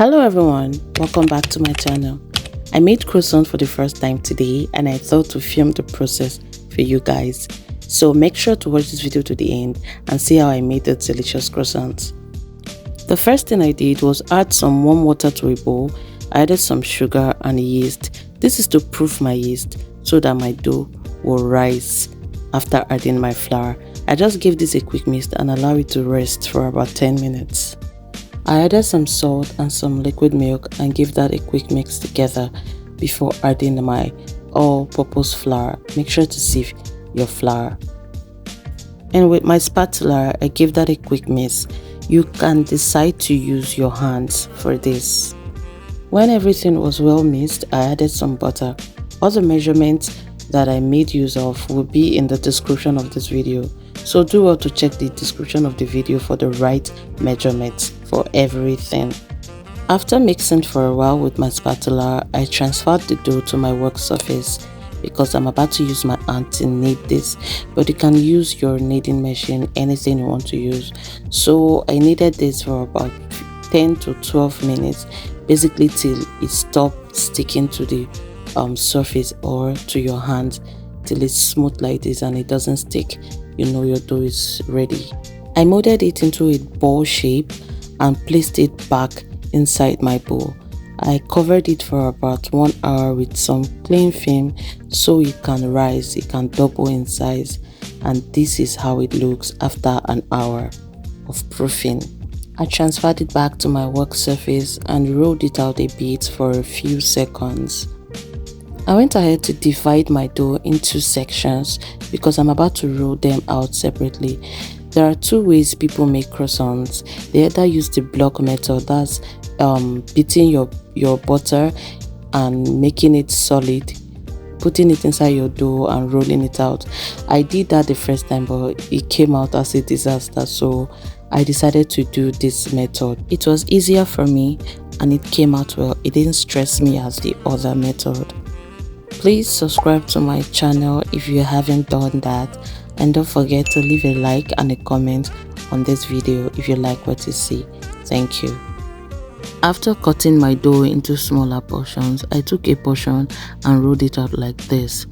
Hello everyone, welcome back to my channel. I made croissant for the first time today and I thought to film the process for you guys. So make sure to watch this video to the end and see how I made the delicious croissants. The first thing I did was add some warm water to a bowl. I added some sugar and yeast. This is to proof my yeast so that my dough will rise after adding my flour. I just give this a quick mix and allow it to rest for about 10 minutes. I added some salt and some liquid milk and give that a quick mix together before adding my all-purpose flour. Make sure to sieve your flour. And with my spatula, I give that a quick mix. You can decide to use your hands for this. When everything was well mixed, I added some butter. All the measurements that I made use of will be in the description of this video. So do well to check the description of the video for the right measurements for everything. After mixing for a while with my spatula, I transferred the dough to my work surface because I'm about to use my hand to knead this, but you can use your kneading machine, anything you want to use. So I kneaded this for about 10 to 12 minutes, basically till it stopped sticking to the surface or to your hand, till it's smooth like this and it doesn't stick. You know your dough is ready. I molded it into a ball shape and placed it back inside my bowl. I covered it for about 1 hour with some cling film so it can rise, it can double in size, and this is how it looks after an hour of proofing. I transferred it back to my work surface and rolled it out a bit for a few seconds. I went ahead to divide my dough into sections because I'm about to roll them out separately. There are two ways people make croissants. They either use the block method, that's beating your butter and making it solid, putting it inside your dough and rolling it out. I did that the first time, but it came out as a disaster, so I decided to do this method. It was easier for me and it came out well. It didn't stress me as the other method. Please subscribe to my channel if you haven't done that, and don't forget to leave a like and a comment on this video if you like what you see. Thank you. After cutting my dough into smaller portions, I took a portion and rolled it out like this.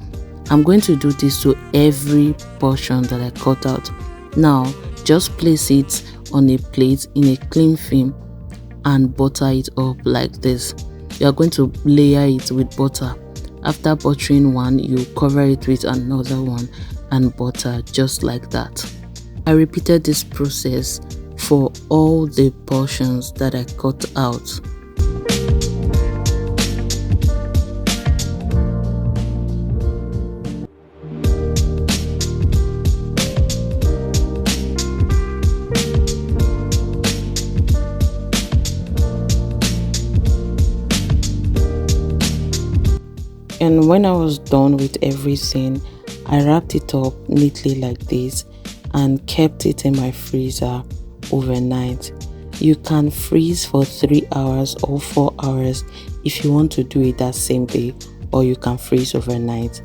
I'm going to do this to every portion that I cut out. Now just place it on a plate in a cling film and butter it up like this. You are going to layer it with butter. After buttering one, you cover it with another one and butter, just like that. I repeated this process for all the portions that I cut out. And when I was done with everything, I wrapped it up neatly like this and kept it in my freezer overnight. You can freeze for 3 hours or 4 hours if you want to do it that same day, or you can freeze overnight.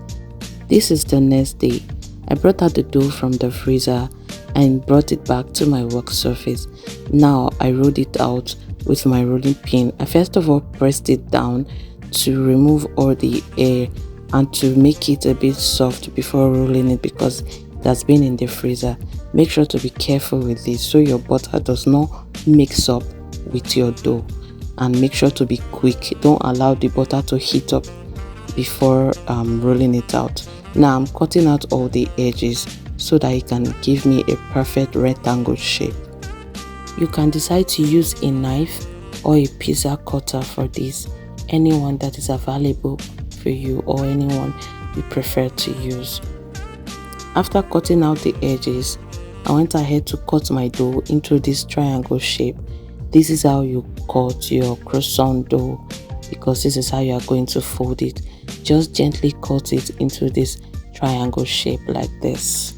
This is the next day. I brought out the dough from the freezer and brought it back to my work surface. Now I rolled it out with my rolling pin. I first of all pressed it down to remove all the air and to make it a bit soft before rolling it because it has been in the freezer. Make sure to be careful with this so your butter does not mix up with your dough, and make sure to be quick. Don't allow the butter to heat up before rolling it out. Now I'm cutting out all the edges so that it can give me a perfect rectangle shape. You can decide to use a knife or a pizza cutter for this, anyone that is available for you or anyone you prefer to use. After cutting out the edges, I went ahead to cut my dough into this triangle shape. This is how you cut your croissant dough, because this is how you are going to fold it. Just gently cut it into this triangle shape like this.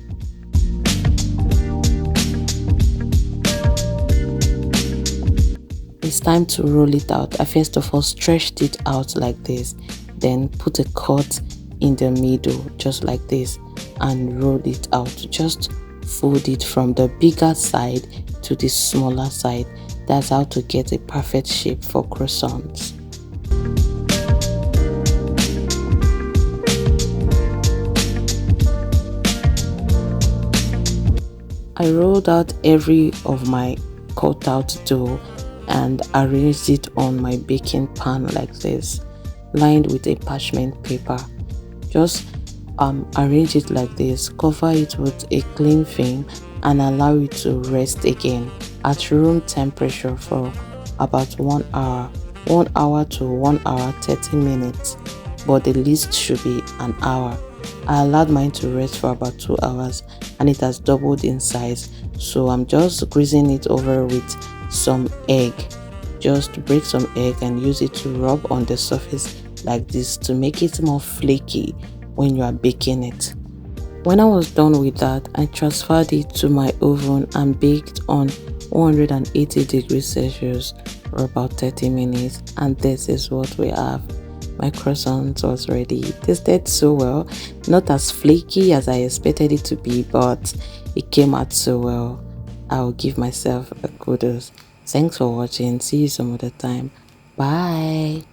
It's time to roll it out. I first of all stretched it out like this, then put a cut in the middle just like this and roll it out. Just fold it from the bigger side to the smaller side. That's how to get a perfect shape for croissants. I rolled out every of my cut out dough and arranged it on my baking pan like this, lined with a parchment paper. Just arrange it like this, cover it with a cling film and allow it to rest again at room temperature for about 1 hour, 1 hour to 1 hour 30 minutes, but the least should be an hour. I allowed mine to rest for about 2 hours and it has doubled in size, so I'm just greasing it over with some egg. Just break some egg and use it to rub on the surface like this to make it more flaky when you are baking it. When I was done with that, I transferred it to my oven and baked on 180 degrees Celsius for about 30 minutes, and this is what we have. My croissant was ready. It tasted so well, not as flaky as I expected it to be, but it came out so well. I'll give myself a kudos. Thanks for watching. See you some other time. Bye.